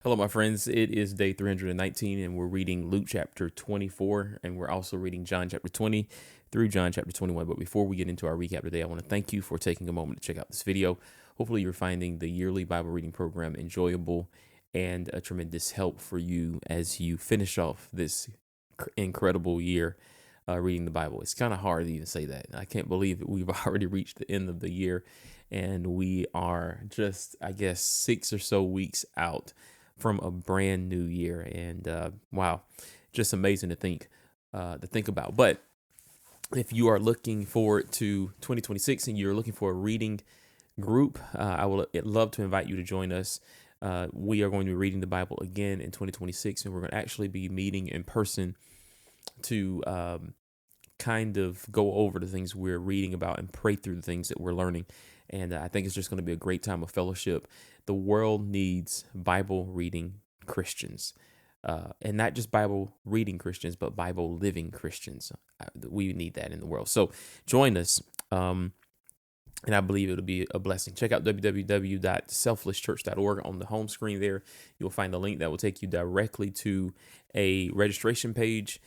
Hello, my friends. It is day 319, and we're reading Luke chapter 24, and we're also reading John chapter 20 through John chapter 21. But before we get into our recap today, I want to thank you for taking a moment to check out this video. Hopefully, you're finding the yearly Bible reading program enjoyable and a tremendous help for you as you finish off this incredible year reading the Bible. It's kind of hard to even say that. I can't believe that we've already reached the end of the year, and we are just, I guess, 6 or so weeks out from a brand new year. And wow, just amazing to think about. But if you are looking forward to 2026 and you're looking for a reading group, I would love to invite you to join us. We are going to be reading the Bible again in 2026, and we're going to actually be meeting in person to kind of go over the things we're reading about and pray through the things that we're learning. And I think it's just going to be a great time of fellowship. The world needs Bible reading Christians, and not just Bible reading Christians, but Bible living Christians. We need that in the world. So join us. And I believe it'll be a blessing. Check out www.selflesschurch.org on the home screen there. You'll find a link that will take you directly to a registration page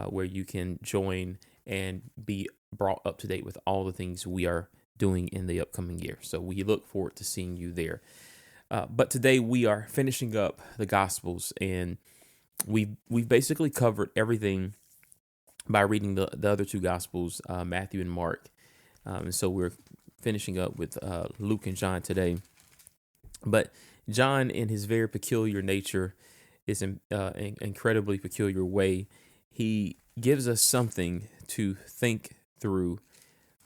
where you can join and be brought up to date with all the things we are doing in the upcoming year. So we look forward to seeing you there. But today we are finishing up the Gospels, and we've basically covered everything by reading the other two Gospels, Matthew and Mark. And so we're finishing up with Luke and John today. But John, in his very peculiar nature, is in incredibly peculiar way, he gives us something to think through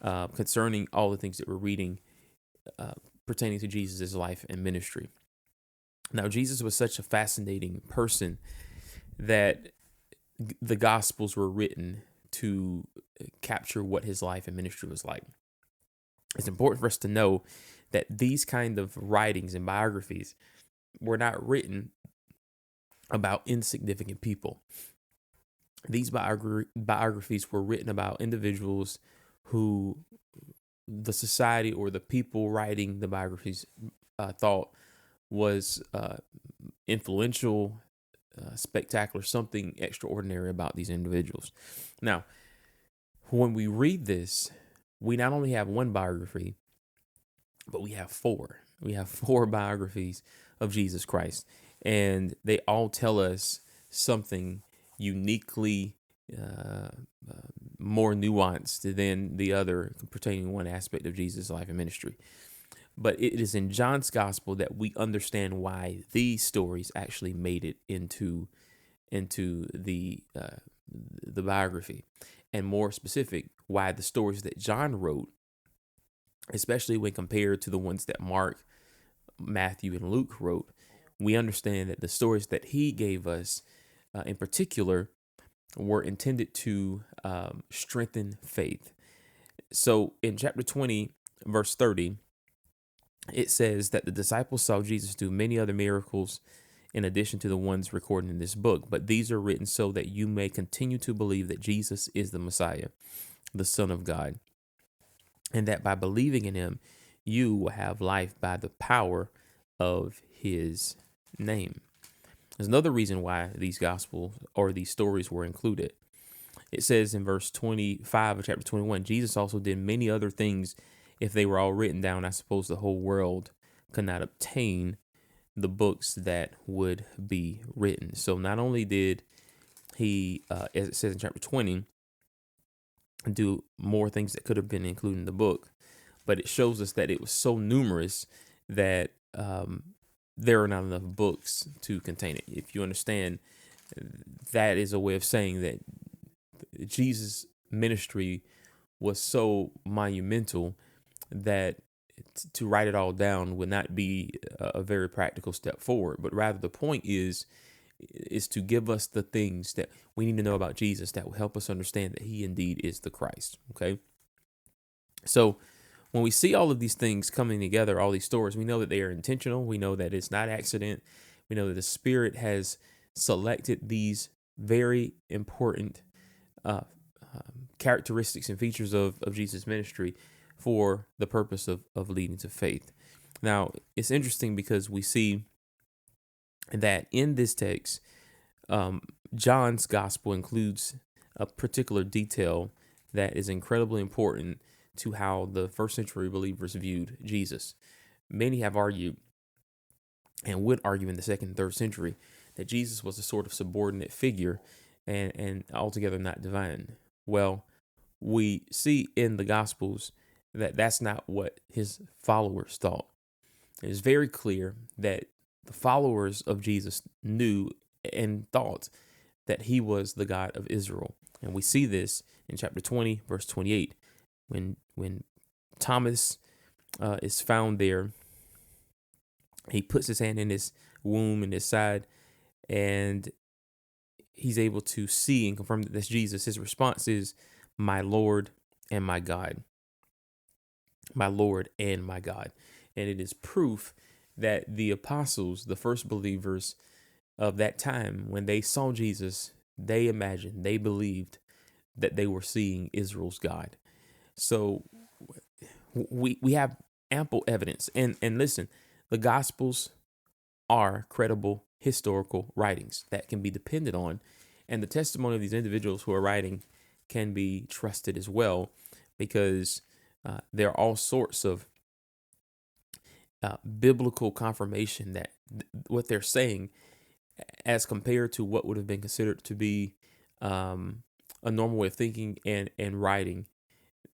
concerning all the things that we're reading pertaining to Jesus' life and ministry. Now, Jesus was such a fascinating person that the Gospels were written to capture what his life and ministry was like. It's important for us to know that these kind of writings and biographies were not written about insignificant people. These biographies were written about individuals who the society or the people writing the biographies thought was influential, spectacular, something extraordinary about these individuals. Now, when we read this, we not only have one biography, but we have four. We have four biographies of Jesus Christ, and they all tell us something uniquely more nuanced than the other pertaining to one aspect of Jesus' life and ministry. But it is in John's gospel that we understand why these stories actually made it into the biography, and more specific, why the stories that John wrote, especially when compared to the ones that Mark, Matthew, and Luke wrote, we understand that the stories that he gave us, in particular, were intended to strengthen faith. So in chapter 20, verse 30, it says that the disciples saw Jesus do many other miracles in addition to the ones recorded in this book, but these are written so that you may continue to believe that Jesus is the Messiah, the Son of God, and that by believing in him, you will have life by the power of his name. There's another reason why these gospels or these stories were included. It says in verse 25 of chapter 21, Jesus also did many other things. If they were all written down, I suppose the whole world could not obtain the books that would be written. So not only did he, as it says in chapter 20, do more things that could have been included in the book, but it shows us that it was so numerous that there are not enough books to contain it. If you understand, that is a way of saying that Jesus' ministry was so monumental that to write it all down would not be a very practical step forward, but rather the point is to give us the things that we need to know about Jesus that will help us understand that he indeed is the Christ. Okay. So when we see all of these things coming together, all these stories, we know that they are intentional. We know that it's not accident. We know that the Spirit has selected these very important characteristics and features of Jesus' ministry for the purpose of leading to faith. Now, it's interesting because we see that in this text, John's gospel includes a particular detail that is incredibly important to how the first century believers viewed Jesus. Many have argued and would argue in the second and third century that Jesus was a sort of subordinate figure and altogether not divine. Well, we see in the Gospels that that's not what his followers thought. It is very clear that the followers of Jesus knew and thought that he was the God of Israel. And we see this in chapter 20, verse 28, when Thomas is found there. He puts his hand in his womb and his side, and he's able to see and confirm that that's Jesus. His response is, "My Lord and my God." My Lord and my God. And it is proof that the apostles, the first believers of that time, when they saw Jesus, they imagined, they believed that they were seeing Israel's God. So we have ample evidence. And listen, the Gospels are credible historical writings that can be depended on. And the testimony of these individuals who are writing can be trusted as well, because there are all sorts of biblical confirmation that what they're saying, as compared to what would have been considered to be a normal way of thinking and writing,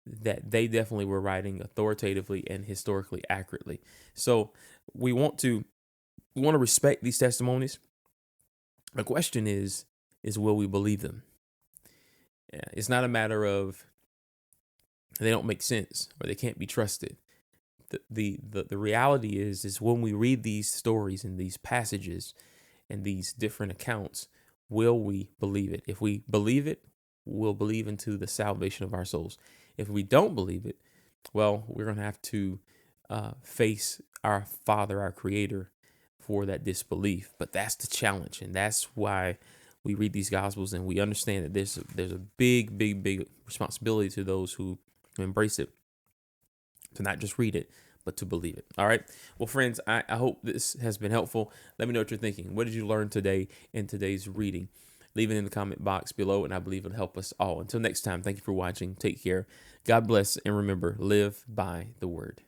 that they definitely were writing authoritatively and historically accurately. So we want to respect these testimonies. The question is will we believe them? It's not a matter of they don't make sense or they can't be trusted. The reality is when we read these stories and these passages and these different accounts, will we believe it? If we believe it, we'll believe into the salvation of our souls. If we don't believe it, well, we're going to have to face our Father, our Creator, for that disbelief. But that's the challenge, and that's why we read these Gospels and we understand that there's a big responsibility to those who embrace it, to not just read it, but to believe it. All right. Well, friends, I hope this has been helpful. Let me know what you're thinking. What did you learn today in today's reading? Leave it in the comment box below, and I believe it'll help us all. Until next time, thank you for watching. Take care. God bless, and remember, live by the word.